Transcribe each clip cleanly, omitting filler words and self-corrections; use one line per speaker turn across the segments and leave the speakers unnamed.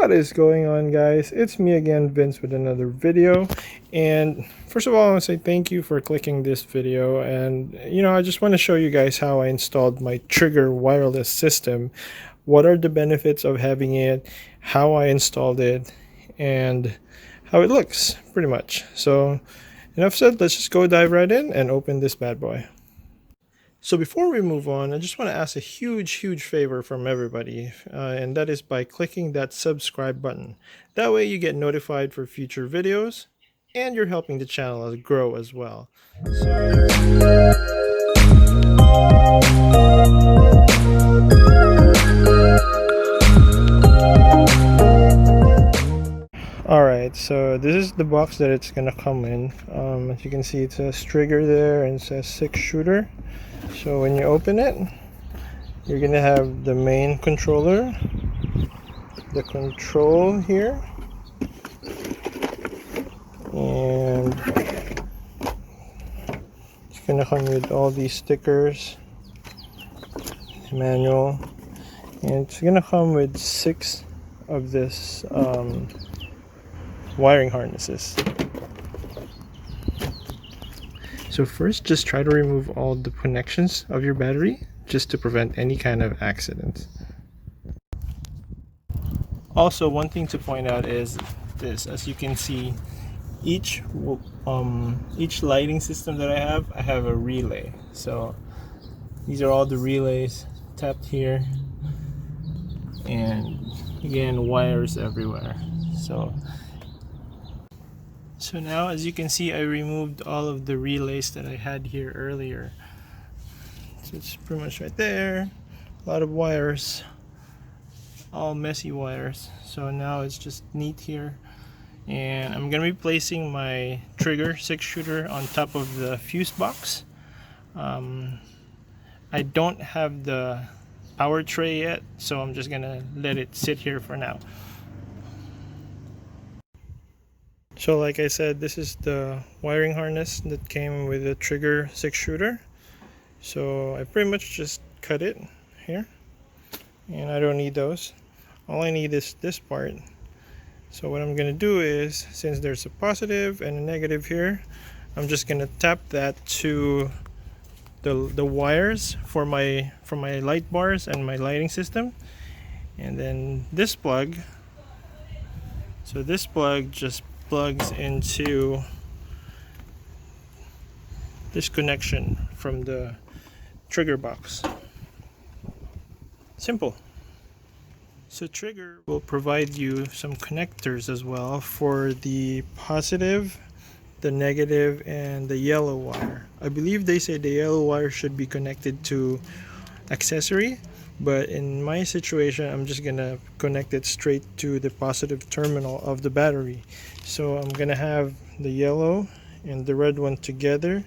What is going on, guys? It's me again, Vince, with another video. And first of all, I want to say thank you for clicking this video. And I just want to show you guys how I installed my Trigger wireless system. What are the benefits of having it, how I installed it, and how it looks, pretty much. So enough said, let's just go dive right in and open this bad boy. So before we move on, I just want to ask a huge favor from everybody, and that is by clicking that subscribe button. That way you get notified for future videos, and you're helping the channel grow as well. Alright, so this is the box that it's gonna come in. As you can see, it says Trigger there and it says 6-shooter. So when you open it, you're gonna have the main controller, the control here, and it's gonna come with all these stickers, manual, and it's gonna come with 6 of this wiring harnesses. So first, just try to remove all the connections of your battery just to prevent any kind of accidents. Also, one thing to point out is this. As you can see, each lighting system that I have a relay. So these are all the relays tapped here, and again, wires everywhere. So now, as you can see, I removed all of the relays that I had here earlier. So it's pretty much right there. A lot of wires, all messy wires. So now it's just neat here. And I'm gonna be placing my Trigger 6-shooter on top of the fuse box. I don't have the power tray yet, so I'm just gonna let it sit here for now. So like I said, this is the wiring harness that came with the Trigger 6-shooter. So I pretty much just cut it here, and I don't need those. All I need is this part. So what I'm gonna do is, since there's a positive and a negative here, I'm just gonna tap that to the wires for my light bars and my lighting system, and then this plug. So this plug just plugs into this connection from the Trigger box. Simple. So Trigger will provide you some connectors as well for the positive, the negative, and the yellow wire. I believe they say the yellow wire should be connected to accessory, but in my situation, I'm just gonna connect it straight to the positive terminal of the battery. So I'm gonna have the yellow and the red one together,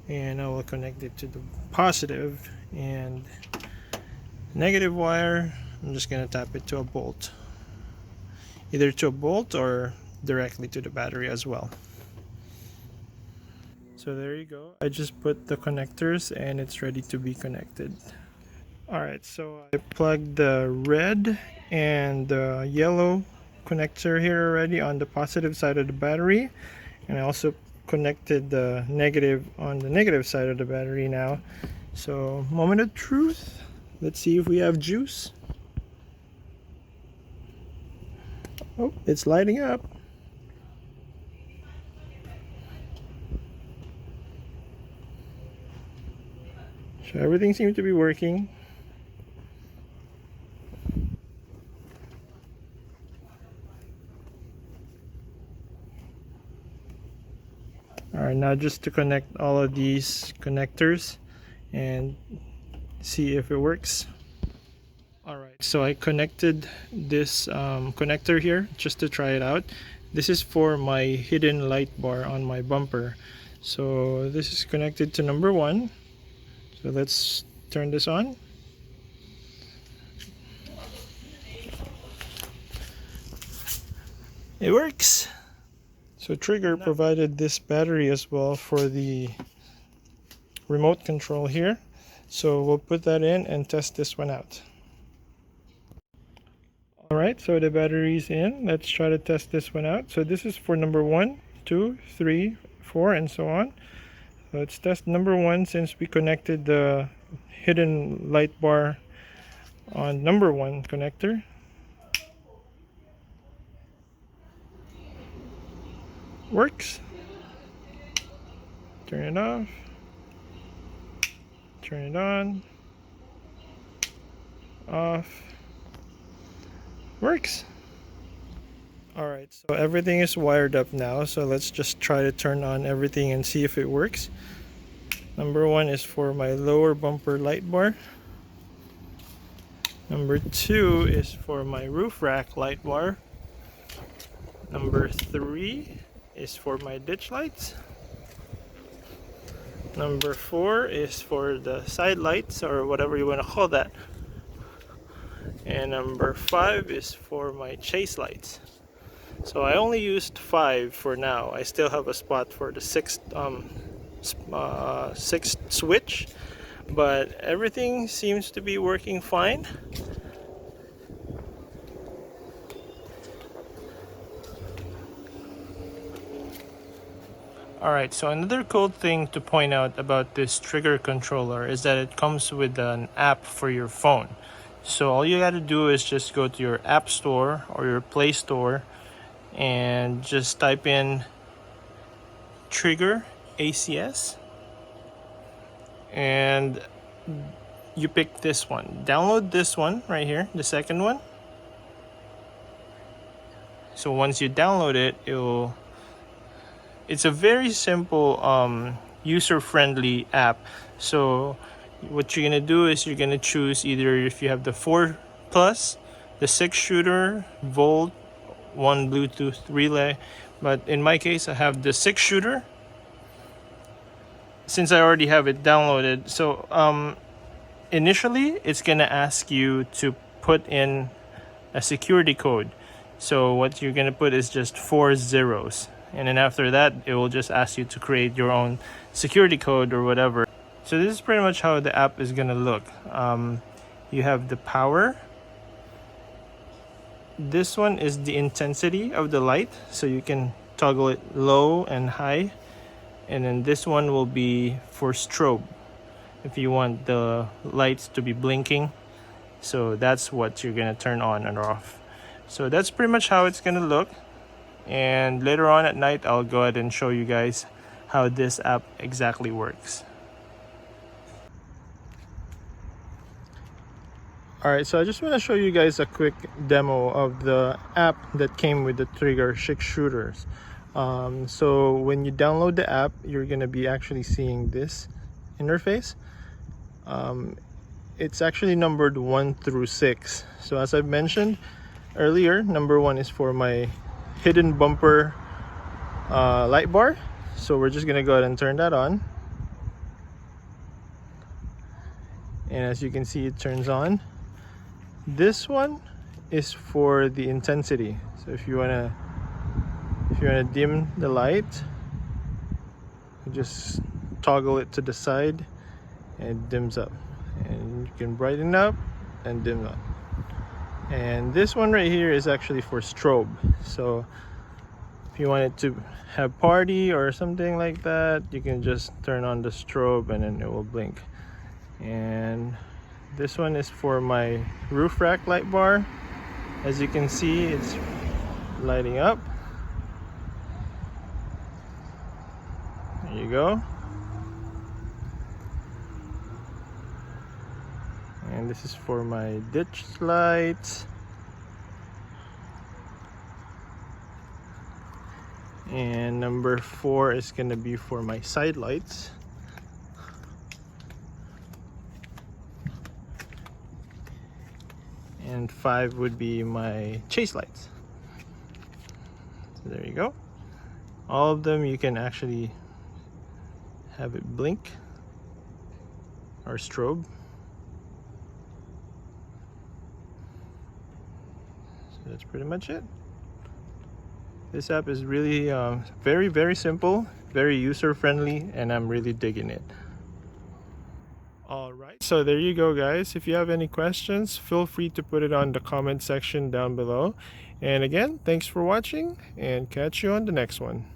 and I will connect it to the positive, and negative wire, I'm just gonna tap it to a bolt, either to a bolt or directly to the battery as well. So there you go. I just put the connectors and it's ready to be connected. Alright, so I plugged the red and the yellow connector here already on the positive side of the battery, and I also connected the negative on the negative side of the battery now. So moment of truth, let's see if we have juice. Oh, it's lighting up. So everything seems to be working. Alright, now just to connect all of these connectors and see if it works. Alright, so I connected this connector here just to try it out. This is for my hidden light bar on my bumper. So this is connected to number 1. So let's turn this on. It works! So Trigger provided this battery as well for the remote control here. So we'll put that in and test this one out. Alright, so the battery's in. Let's try to test this one out. So this is for number 1, 2, 3, 4, and so on. Let's test number 1 since we connected the hidden light bar on number 1 connector. Works. Turn it off. Turn it on. Off. Works. Alright, so everything is wired up now, so let's just try to turn on everything and see if it works. Number 1 is for my lower bumper light bar. Number 2 is for my roof rack light bar. Number 3 is for my ditch lights. Number 4 is for the side lights, or whatever you want to call that. And number 5 is for my chase lights. So I only used 5 for now. I still have a spot for the sixth switch, but everything seems to be working fine. Alright, so another cool thing to point out about this trigger controller is that it comes with an app for your phone. So all you gotta do is just go to your app store or your Play Store and just type in Trigger ACS, and you pick this one. Download this one right here, the second one. So once you download it, it's a very simple user-friendly app. So what you're gonna do is you're gonna choose either if you have the 4 plus, the 6 shooter, volt, 1 Bluetooth relay, but in my case I have the 6 shooter since I already have it downloaded. So initially it's gonna ask you to put in a security code. So what you're gonna put is just 4 zeros, and then after that it will just ask you to create your own security code or whatever. So this is pretty much how the app is gonna look. You have the power. This one is the intensity of the light, so you can toggle it low and high. And then this one will be for strobe, if you want the lights to be blinking. So that's what you're gonna turn on and off. So that's pretty much how it's gonna look. And later on at night I'll go ahead and show you guys how this app exactly works. Alright, so I just want to show you guys a quick demo of the app that came with the Trigger 6 shooters. So when you download the app, you're going to be actually seeing this interface. It's actually numbered 1 through 6. So as I mentioned earlier, number 1 is for my hidden bumper light bar. So we're just going to go ahead and turn that on. And as you can see, it turns on. This one is for the intensity. So if you wanna dim the light, you just toggle it to the side and it dims up. And you can brighten up and dim up. And this one right here is actually for strobe. So if you want it to have party or something like that, you can just turn on the strobe and then it will blink. And this one is for my roof rack light bar. As you can see, it's lighting up. There you go. And this is for my ditch lights. And number 4 is gonna be for my side lights. And 5 would be my chase lights. So there you go. All of them you can actually have it blink or strobe. So that's pretty much it. This app is really very simple, very user friendly, and I'm really digging it. All right. So there you go, guys. If you have any questions, feel free to put it on the comment section down below. And again, thanks for watching, and catch you on the next one.